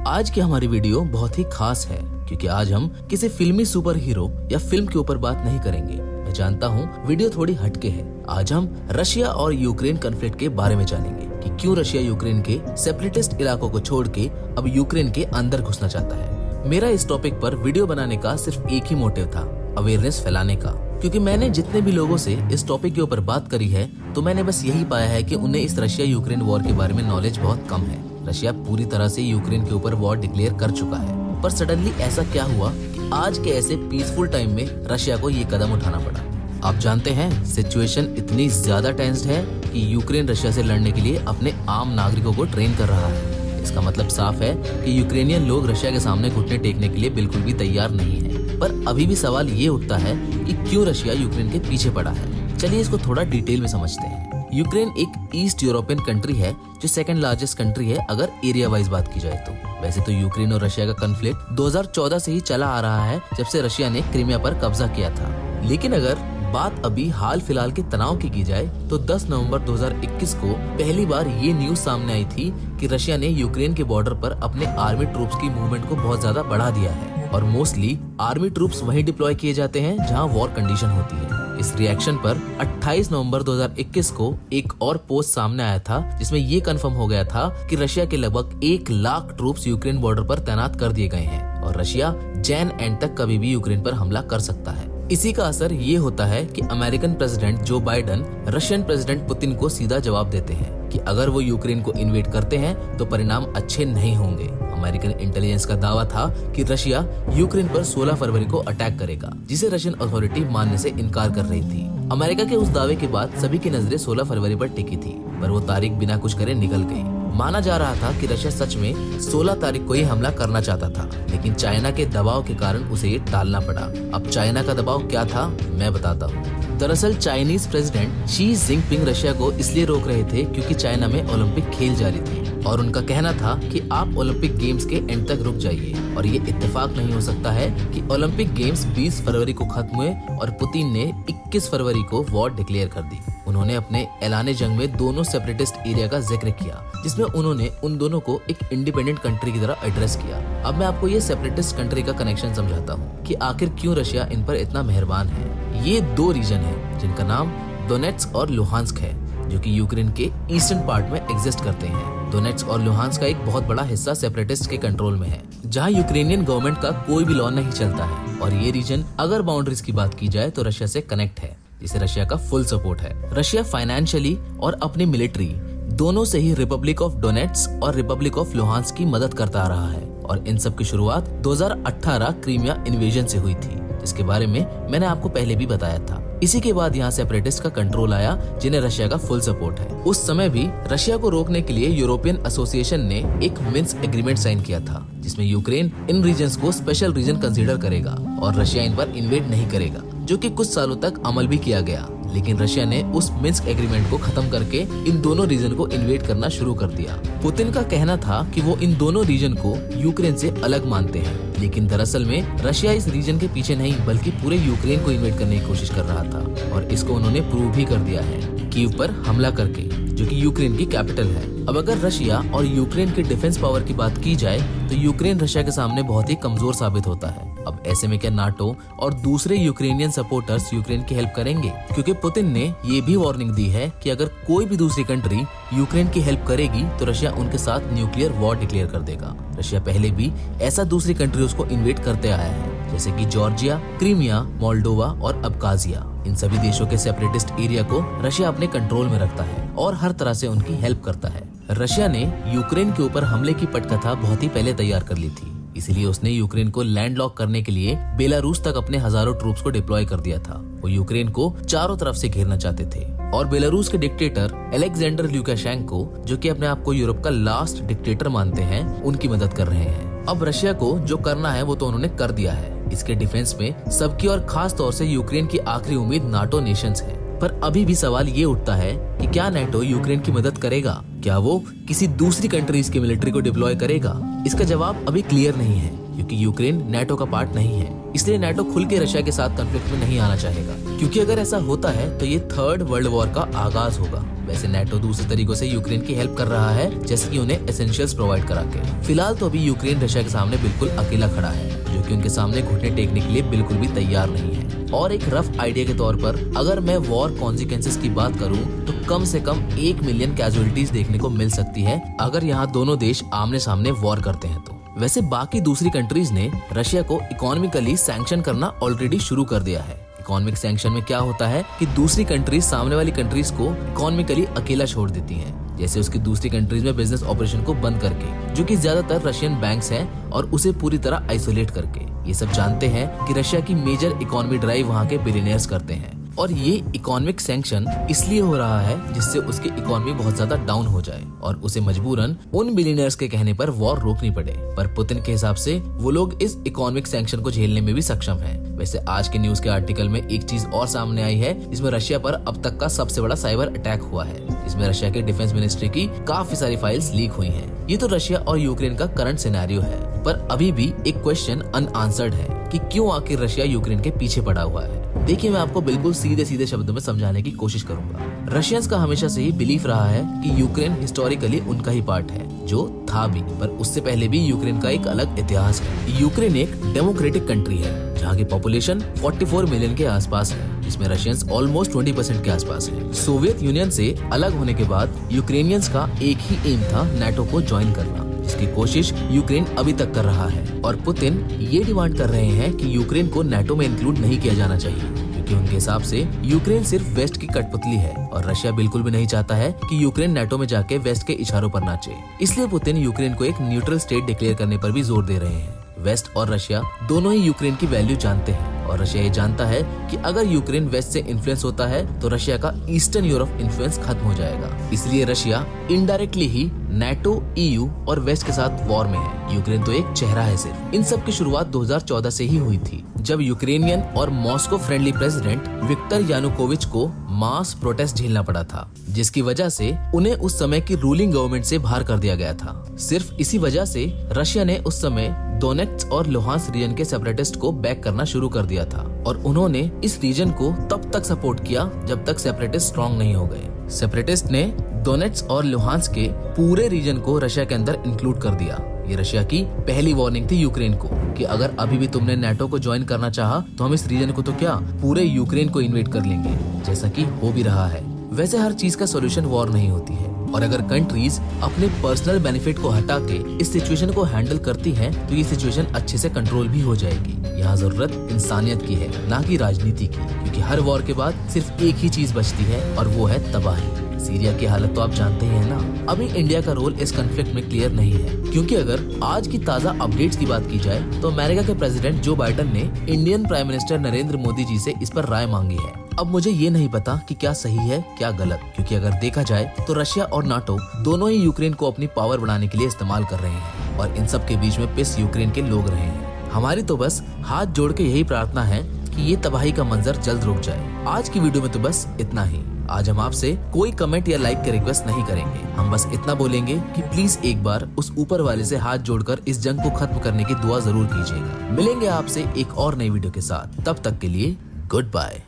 आज की हमारी वीडियो बहुत ही खास है क्योंकि आज हम किसी फिल्मी सुपर हीरो या फिल्म के ऊपर बात नहीं करेंगे। मैं जानता हूँ वीडियो थोड़ी हटके है। आज हम रशिया और यूक्रेन कॉन्फ्लिक्ट के बारे में जानेंगे कि क्यों रशिया यूक्रेन के सेपरेटिस्ट इलाकों को छोड़ के अब यूक्रेन के अंदर घुसना चाहता है। मेरा इस टॉपिक पर वीडियो बनाने का सिर्फ एक ही मोटिव था, अवेयरनेस फैलाने का। क्योंकि मैंने जितने भी लोगों से इस टॉपिक के ऊपर बात करी है तो मैंने बस यही पाया है कि उन्हें इस रशिया यूक्रेन वॉर के बारे में नॉलेज बहुत कम है। रशिया पूरी तरह से यूक्रेन के ऊपर वॉर डिक्लेयर कर चुका है, पर सडनली ऐसा क्या हुआ कि आज के ऐसे पीसफुल टाइम में रशिया को ये कदम उठाना पड़ा। आप जानते हैं सिचुएशन इतनी ज्यादा टेंस्ड है कि यूक्रेन रशिया से लड़ने के लिए अपने आम नागरिकों को ट्रेन कर रहा है। इसका मतलब साफ है कि यूक्रेनियन लोग रशिया के सामने घुटने टेकने के लिए बिल्कुल भी तैयार नहीं है। पर अभी भी सवाल ये उठता है कि क्यों रशिया यूक्रेन के पीछे पड़ा है। चलिए इसको थोड़ा डिटेल में समझते हैं। यूक्रेन एक ईस्ट यूरोपियन कंट्री है जो सेकंड लार्जेस्ट कंट्री है अगर एरिया वाइज बात की जाए तो। वैसे तो यूक्रेन और रशिया का कॉन्फ्लिक्ट 2014 से ही चला आ रहा है, जब से रशिया ने क्रीमिया पर कब्जा किया था। लेकिन अगर बात अभी हाल फिलहाल के तनाव की जाए तो 10 नवंबर 2021 को पहली बार ये न्यूज सामने आई थी कि रशिया ने यूक्रेन के बॉर्डर पर अपने आर्मी ट्रूप्स की मूवमेंट को बहुत ज्यादा बढ़ा दिया है और मोस्टली आर्मी ट्रूप्स वहीं डिप्लॉय किए जाते हैं जहां वॉर कंडीशन होती है। इस रिएक्शन पर 28 नवंबर 2021 को एक और पोस्ट सामने आया था जिसमें ये कंफर्म हो गया था कि रशिया के लगभग 1 लाख ट्रूप्स यूक्रेन बॉर्डर पर तैनात कर दिए गए हैं और रशिया जैन एंड तक कभी भी यूक्रेन पर हमला कर सकता है। इसी का असर ये होता है कि American president Joe Biden Russian president Putin को सीधा जवाब देते हैं कि अगर वो यूक्रेन को इन्वेड करते हैं तो परिणाम अच्छे नहीं होंगे। अमेरिकन इंटेलिजेंस का दावा था कि रशिया यूक्रेन पर 16 फरवरी को अटैक करेगा, जिसे रशियन अथॉरिटी मानने से इनकार कर रही थी। अमेरिका के उस दावे के बाद सभी की नजरें 16 फरवरी पर टिकी थी, पर वो तारीख बिना कुछ करे निकल गई। माना जा रहा था कि रशिया सच में 16 तारीख को ही हमला करना चाहता था, लेकिन चाइना के दबाव के कारण उसे ये टालना पड़ा। अब चाइना का दबाव क्या था मैं बताता हूँ। दरअसल Chinese president Xi Jinping Russia को इसलिए रोक रहे थे क्योंकि चाइना में ओलंपिक खेल जारी थे और उनका कहना था कि आप ओलंपिक गेम्स के एंड तक रुक जाइए। और ये इत्तेफाक नहीं हो सकता है कि ओलंपिक गेम्स 20 फरवरी को खत्म हुए और पुतिन ने 21 फरवरी को वॉर डिक्लेयर कर दी। उन्होंने अपने ऐलाने जंग में दोनों सेपरेटिस्ट एरिया का जिक्र किया, जिसमें उन्होंने उन दोनों को एक इंडिपेंडेंट कंट्री की तरह एड्रेस किया। अब मैं आपको ये सेपरेटिस्ट कंट्री का कनेक्शन समझाता हूँ कि आखिर क्यों रशिया इन पर इतना मेहरबान है। ये 2 रीजन है जिनका नाम डोनेट्स्क और लुहांस्क है, जो कि यूक्रेन के ईस्टर्न पार्ट में एग्जिस्ट करते हैं। डोनेट्स्क और लुहांस्क का एक बहुत बड़ा हिस्सा सेपरेटिस्ट के कंट्रोल में है, जहां यूक्रेनियन गवर्नमेंट का कोई भी लॉ नहीं चलता है। और ये रीजन अगर बाउंड्रीज की बात की जाए तो रशिया से कनेक्ट है, जिसे रशिया का फुल सपोर्ट है। रशिया फाइनेंशियली और अपनी मिलिट्री दोनों से ही रिपब्लिक ऑफ डोनेट्स्क और रिपब्लिक ऑफ लुहांस्क की मदद करता आ रहा है और इन सब की शुरुआत 2018 क्रीमिया इन्वेजन से हुई थी, जिसके बारे में मैंने आपको पहले भी बताया था। इसी के बाद यहाँ सेपरेटिस्ट का कंट्रोल आया, जिन्हें रशिया का फुल सपोर्ट है। उस समय भी रशिया को रोकने के लिए यूरोपियन एसोसिएशन ने एक मिन्स्क एग्रीमेंट साइन किया था, जिसमें यूक्रेन इन रीजन्स को स्पेशल रीजन कंसीडर करेगा और रशिया इन पर इन्वेड नहीं करेगा, जो कि कुछ सालों तक अमल भी किया गया। लेकिन रशिया ने उस मिन्स्क एग्रीमेंट को खत्म करके इन दोनों रीजन को इन्वेड करना शुरू कर दिया। पुतिन का कहना था कि वो इन दोनों रीजन को यूक्रेन से अलग मानते हैं, लेकिन दरअसल में रशिया इस रीजन के पीछे नहीं बल्कि पूरे यूक्रेन को इन्वेड करने की कोशिश कर रहा था और इसको उन्होंने प्रूव भी कर दिया है कीव पर हमला करके, जो कि यूक्रेन की कैपिटल है। अब अगर रशिया और यूक्रेन के डिफेंस पावर की बात की जाए तो यूक्रेन रशिया के सामने बहुत ही कमजोर साबित होता है। अब ऐसे में क्या नाटो और दूसरे यूक्रेनियन सपोर्टर्स यूक्रेन की हेल्प करेंगे? क्योंकि पुतिन ने ये भी वार्निंग दी है कि अगर कोई भी दूसरी कंट्री यूक्रेन की हेल्प करेगी तो रशिया उनके साथ न्यूक्लियर वॉर डिक्लेयर कर देगा। रशिया पहले भी ऐसा दूसरी कंट्रीज को इन्वेड करते आया है, जैसे कि जॉर्जिया, क्रीमिया, मोल्डोवा और अब्खाजिया। इन सभी देशों के सेपरेटिस्ट एरिया को रशिया अपने कंट्रोल में रखता है और हर तरह से उनकी हेल्प करता है। रशिया ने यूक्रेन के ऊपर हमले की पटकथा बहुत ही पहले तैयार कर ली थी, इसलिए उसने यूक्रेन को लैंडलॉक करने के लिए बेलारूस तक अपने हजारों ट्रूप्स को डिप्लॉय कर दिया था। वो यूक्रेन को चारों तरफ से घेरना चाहते थे और बेलारूस के डिक्टेटर अलेक्जेंडर ल्यूकाशेंको, जो कि अपने आप को यूरोप का लास्ट डिक्टेटर मानते हैं, उनकी मदद कर रहे हैं। अब रशिया को जो करना है वो तो उन्होंने कर दिया है। इसके डिफेंस में सबकी और खास तौर से यूक्रेन की आखिरी उम्मीद नाटो नेशंस है। पर अभी भी सवाल ये उठता है कि क्या नाटो यूक्रेन की मदद करेगा? क्या वो किसी दूसरी कंट्रीज की मिलिट्री को डिप्लॉय करेगा? इसका जवाब अभी क्लियर नहीं है, क्योंकि यूक्रेन नाटो का पार्ट नहीं है। इसलिए नाटो खुल के रशिया के साथ कॉन्फ्लिक्ट में नहीं आना चाहेगा। क्योंकि अगर ऐसा होता है तो ये थर्ड वर्ल्ड वॉर का आगाज होगा। वैसे नेटो दूसरे तरीकों से यूक्रेन की हेल्प कर रहा है, जैसे कि उन्हें एसेंशियल्स प्रोवाइड करा के। फिलहाल तो अभी यूक्रेन रशिया के सामने बिल्कुल अकेला खड़ा है, जो कि उनके सामने घुटने टेकने के लिए बिल्कुल भी तैयार नहीं है। और एक रफ आइडिया के तौर पर अगर मैं वॉर कॉन्सिक्वेंसेस की बात करूं तो कम से कम 1 मिलियन कैजुअलिटीज देखने को मिल सकती है अगर यहाँ दोनों देश आमने सामने वॉर करते हैं तो। वैसे बाकी दूसरी कंट्रीज ने रशिया को इकोनॉमिकली सैंक्शन करना ऑलरेडी शुरू कर दिया है। इकोनॉमिक सैंक्शन में क्या होता है कि दूसरी कंट्रीज सामने वाली कंट्रीज को इकोनॉमिकली अकेला छोड़ देती हैं, जैसे उसकी दूसरी कंट्रीज में बिजनेस ऑपरेशन को बंद करके, जो कि ज्यादातर रशियन बैंक्स हैं, और उसे पूरी तरह आइसोलेट करके। ये सब जानते हैं कि रशिया की मेजर इकोनॉमी ड्राइव वहाँ के बिलियनियर्स करते हैं, और ये इकोनॉमिक सैंक्शन इसलिए हो रहा है जिससे उसकी इकोनॉमी बहुत ज्यादा डाउन हो जाए और उसे मजबूरन उन बिलियनियर्स के कहने पर वॉर रोकनी पड़े। पर पुतिन के हिसाब से वो लोग इस इकोनॉमिक सैंक्शन को झेलने में भी सक्षम हैं। वैसे आज के न्यूज के आर्टिकल में एक चीज और सामने आई है, जिसमें रशिया पर अब तक का सबसे बड़ा साइबर अटैक हुआ है। इसमें रशिया के डिफेंस मिनिस्ट्री की काफी सारी फाइल्स लीक हुई हैं। ये तो रशिया और यूक्रेन का करंट सिनेरियो है, पर अभी भी एक क्वेश्चन अनआंसर्ड है कि क्यों आखिर रशिया यूक्रेन के पीछे पड़ा हुआ है। देखिए, मैं आपको बिल्कुल सीधे सीधे शब्दों में समझाने की कोशिश करूंगा। रशियंस का हमेशा से ही बिलीफ रहा है कि यूक्रेन हिस्टोरिकली उनका ही पार्ट है, जो था भी, पर उससे पहले भी यूक्रेन का एक अलग इतिहास है। यूक्रेन एक डेमोक्रेटिक कंट्री है जहाँ की पॉपुलेशन 44 मिलियन के आसपास है, जिसमें रशियंस ऑलमोस्ट 20% के आसपास है। सोवियत यूनियन से अलग होने के बाद यूक्रेनियंस का एक ही एम था नाटो को ज्वाइन करना, जिसकी कोशिश यूक्रेन अभी तक कर रहा है। और पुतिन ये डिमांड कर रहे हैं कि यूक्रेन को नाटो में इंक्लूड नहीं किया जाना चाहिए, क्योंकि उनके हिसाब से यूक्रेन सिर्फ वेस्ट की कठपुतली है और रशिया बिल्कुल भी नहीं चाहता है कि यूक्रेन नाटो में जाके वेस्ट के इशारों पर नाचे। इसलिए पुतिन यूक्रेन को एक न्यूट्रल स्टेट डिक्लेयर करने पर भी जोर दे रहे हैं। वेस्ट और रशिया दोनों ही यूक्रेन की वैल्यू जानते हैं, और रशिया ये जानता है कि अगर यूक्रेन वेस्ट से इन्फ्लुएंस होता है तो रशिया का ईस्टर्न यूरोप इन्फ्लुएंस खत्म हो जाएगा। इसलिए रशिया इनडायरेक्टली ही नाटो, ईयू और वेस्ट के साथ वॉर में है। यूक्रेन तो एक चेहरा है सिर्फ। इन सब की शुरुआत 2014 से ही हुई थी, जब यूक्रेनियन और Moscow friendly president Victor Yanukovych को मास प्रोटेस्ट झेलना पड़ा था, जिसकी वजह से उन्हें उस समय की रूलिंग गवर्नमेंट से बाहर कर दिया गया था। सिर्फ इसी वजह से रशिया ने उस समय डोनेट्स्क और लुहांस्क रीजन के सेपरेटिस्ट को बैक करना शुरू कर दिया था, और उन्होंने इस रीजन को तब तक सपोर्ट किया जब तक सेपरेटिस्ट स्ट्रॉन्ग नहीं हो गए। सेपरेटिस्ट ने डोनेट्स्क और लुहांस्क के पूरे रीजन को रशिया के अंदर इंक्लूड कर दिया। ये रशिया की पहली वार्निंग थी यूक्रेन को कि अगर अभी भी तुमने नाटो को ज्वाइन करना चाहा तो हम इस रीजन को तो क्या, पूरे यूक्रेन को इन्वेड कर लेंगे, जैसा कि हो भी रहा है। वैसे हर चीज का सोल्यूशन वॉर नहीं होती है, और अगर कंट्रीज अपने पर्सनल बेनिफिट को हटा के इस सिचुएशन को हैंडल करती हैं तो ये सिचुएशन अच्छे से कंट्रोल भी हो जाएगी। यहाँ जरूरत इंसानियत की है, ना कि राजनीति की, क्योंकि हर वॉर के बाद सिर्फ एक ही चीज बचती है और वो है तबाही। सीरिया की हालत तो आप जानते ही हैं ना। अभी इंडिया का रोल इस कॉन्फ्लिक्ट में क्लियर नहीं है, क्योंकि अगर आज की ताजा अपडेट्स की बात की जाए तो अमेरिका के प्रेसिडेंट जो बाइडेन ने Indian prime minister Narendra Modi ji से इस पर राय मांगी है। अब मुझे ये नहीं पता कि क्या सही है क्या गलत, क्योंकि अगर देखा जाए तो रशिया और नाटो दोनों ही यूक्रेन को अपनी पावर बढ़ाने के लिए इस्तेमाल कर रहे हैं, और इन सब के बीच में पिस यूक्रेन के लोग रहे हैं। हमारी तो बस हाथ जोड़ के यही प्रार्थना है कि ये तबाही का मंजर जल्द रुक जाए। आज की वीडियो में तो बस इतना ही। आज हम आपसे कोई कमेंट या लाइक के रिक्वेस्ट नहीं करेंगे, हम बस इतना बोलेंगे कि प्लीज एक बार उस ऊपर वाले से हाथ जोड़कर इस जंग को खत्म करने की दुआ जरूर कीजिएगा। मिलेंगे आपसे एक और नई वीडियो के साथ, तब तक के लिए गुड बाय।